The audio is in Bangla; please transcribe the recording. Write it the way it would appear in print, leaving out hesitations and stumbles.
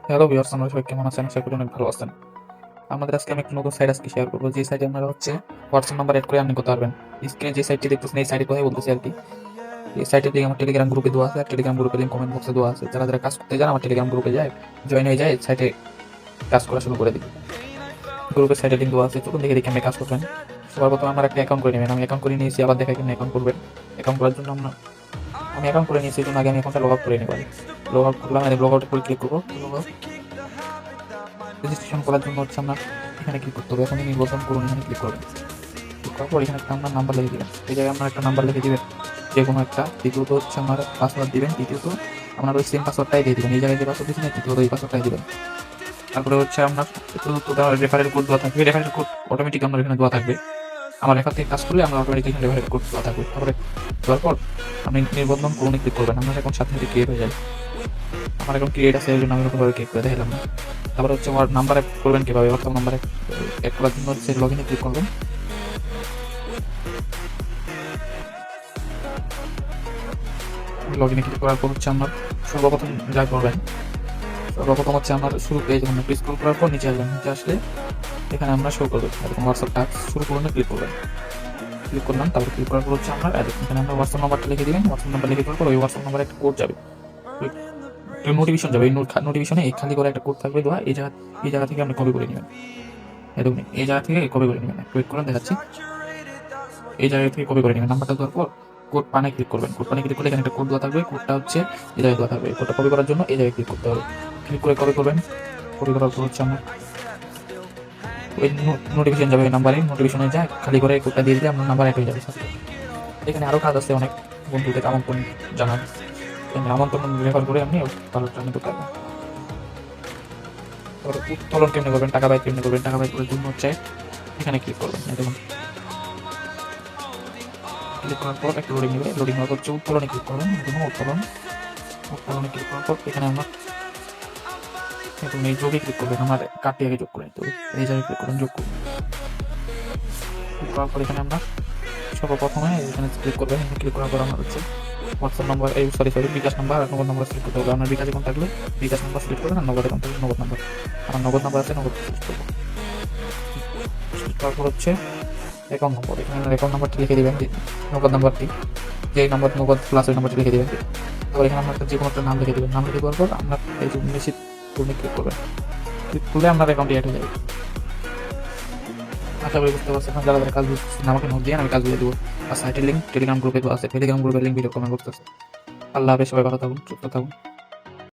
হ্যালো ভিউয়ার্স, আমরা সবাই কেমন আছেন? আশা করি অনেক ভালো আছেন। আমাদের আজকে আমি একটা নতুন সাইট শেয়ার করবো, যে সাইটে আপনারা হোয়াটসঅ্যাপ নাম্বার এড করে আর্নিং করতে পারবেন। স্ক্রিনে যে সাইটটি দেখতেছেন এই সাইটের কথাই বলতেছি আর কি। এই সাইটের লিঙ্ক আমার টেলিগ্রাম গ্রুপে দেওয়া আছে, আর টেলিগ্রাম গ্রুপের লিঙ্ক কমেন্ট বক্সে দেওয়া আছে। যারা যারা কাজ করতে যান আমার টেলিগ্রাম গ্রুপে যায়, জয়েন হয়ে যায়, সাইটে কাজ করা শুরু করে দিই। গ্রুপের সাইটে লিঙ্ক দেওয়া আছে, চলুন দেখে দেখে আপনি কাজ করবেন। সবার প্রথমে আমার একটা অ্যাকাউন্ট করে নেবেন। আমি অ্যাকাউন্ট করে নিয়েছি, আবার দেখাই কেমন অ্যাকাউন্ট করবেন। অ্যাকাউন্ট করার জন্য আমি অ্যাকাউন্ট করে নিয়েছি, এই জন্য আগে আমি অ্যাকাউন্টটা লগ আউট করে নেব। লগ আউট করলাম, লগ আউটের পরে ক্লিক করবো। রেজিস্ট্রেশন করার জন্য আমরা এখানে ক্লিক করতে হবে। এখনই নির্বাচন করুন, এখানে ক্লিক করবেন। ক্লিক করার পর এখানে একটা আপনার নাম্বার লিখে দিবেন। এই জায়গায় আপনার একটা নাম্বার লিখে দিবেন, যে কোনো একটা। দ্বিতীয়ত আমার পাসওয়ার্ড দিবেন। তৃতীয়ত আপনার ওই সেম পাসওয়ার্ডটাই দিয়ে দিবেন। এই জায়গায় যে পাসওয়ার্ড দিয়েছেন তৃতীয়ত এই পাসওয়ার্ডটাই দিবেন। তারপরে আপনার রেফারেল কোড দেওয়া থাকবে। রেফারেল কোড অটোমেটিক আপনার এখানে দেওয়া থাকবে। আমার রেফার থেকে কাজ করলে আমরা অটোমেটিক এখানে রেফারেল কোড দেওয়া থাকবে। তারপরে দেওয়ার পর আপনি নিবন্ধন করুন ক্লিক করবেন। আপনার এখন সাথে সাথে ক্রিয়েট হয়ে যায়। আমার এখন ক্রিয়েট আছে, এই জন্য আমি ওরকমভাবে ক্লিক করে দেখালাম না। তারপরে আমার নাম্বার অ্যাড করবেন কীভাবে? হোয়াটসঅ্যাপ নাম্বার অ্যাড করার জন্য লগ ইনে ক্লিক করবেন। লগ ইনে ক্লিক করার পর আমার সর্বপ্রথম যা করবেন, সর্বপ্রথম আমার শুরু পেজ স্ক্রল করার পর নিচে আসবেন। নিচে আসলে এখানে আমরা শো করবে এরকম হোয়াটসঅ্যাপ টাস্ক শুরু করুন, ক্লিক করবেন। ক্লিক করলাম, তারপর ক্লিক করার পর আমরা এখানে আমরা হোয়াটসঅ্যাপ নাম্বারটা লিখে দিবেন। হোয়াটসঅ্যাপ নাম্বার লিখে দেওয়ার পর ওই হোয়াটসঅ্যাপ নাম্বারে একটা কোড যাবে, নোটিফিকেশন যাবে। এই নোটিফিকেশনে এই খালি করে একটা কোড থাকবে দেওয়া। এই জায়গা থেকে আপনি কপি করে নেবেন। এরকম এই জায়গা থেকে কপি করে নেবেন। ওয়েট করে দেখাচ্ছি। এই জায়গা থেকে কপি করে নেবেন। নাম্বারটা দেওয়ার পর কোড পানে ক্লিক করবেন। কোড পানে ক্লিক করলে এখানে একটা কোড দেওয়া থাকবে। কোডটা এই জায়গায় দেওয়া থাকবে। কোডটা কপি করার জন্য এই জায়গায় ক্লিক করতে হবে। ক্লিক করে কপি করবেন। কপি করার পর আমরা ওই নোটিফিকেশন যাবে নাম্বারে। নোটিফিকেশনে যায় খালি করে কোডটা দিয়ে দিলে আপনার নাম্বার অ্যাড হয়ে যাবে। এখানে আরও কাজ আছে অনেক। বন্ধুদের আমন্ত্রণ জানান, আমন্ত্রণ রেফার করে আপনি ভালো ট্রেনিং করতে পারবেন। উত্তোলন কেমনি করবেন, টাকা বাই কেমনি করবেন? টাকা বাই করার জন্য এখানে ক্লিক করবেন। দেখুন, ক্লিক করার পর একটা লোডিং নেবে। লোডিং হওয়ার পর উত্তোলনে ক্লিক করবেন। দেখুন উত্তোলনে ক্লিক করার পর এখানে আমরা এই যোগে ক্লিক করবেন। আমার কার্ডটি আগে যোগ করে নিতে হবে। এই জায়গায় ক্লিক করবেন, যোগ করুন। ক্লিক করার পর এখানে আমরা সর্বপ্রথমে এখানে ক্লিক করবেন। এখানে ক্লিক করার পর আমার হোয়াটসঅ্যাপ নাম্বার, সরি বিকাশ নাম্বার আর নগদ নাম্বার সিলেক্ট করতে হবে। আপনার বিকাশ অ্যাকাউন্ট থাকলে বিকাশ নাম্বার সিলেক্ট করবেন, আর নগদ অ্যাকাউন্ট থাকলে নগদ নাম্বার। আমার নগদ নাম্বার আছে, নগদ সিলেক্ট করবো। তারপর অ্যাকাউন্ট নম্বর। এখানে অ্যাকাউন্ট নাম্বারটি লিখে দেবেন, নগদ নাম্বারটি, যে নাম্বার নগদ প্লাস ওই নাম্বারটি লিখে দেবেন। তারপর এখানে আপনার যে কোনো একটা নাম লিখে দেবেন। নাম লিখে দেওয়ার পর আপনার এই যে মেসেজ পূর্ণে ক্লিক করবেন। ক্লিক করলে আপনার অ্যাকাউন্টটি অ্যাড হয়ে যাবে। আশা করি বুঝতে পারছেন। যারা যারা কাজ বুঝছেন আমাকে নোট দিয়ে আমি কাজ বুঝে দেবো। আর সাইটের লিঙ্ক টেলিগ্রাম গ্রুপে তো আছে, টেলিগ্রাম গ্রুপের লিঙ্ক ভিডিও কমেন্ট করতেছে। আল্লাহ হাফেজ, সবাই ভালো থাকুন, সুস্থ থাকুন।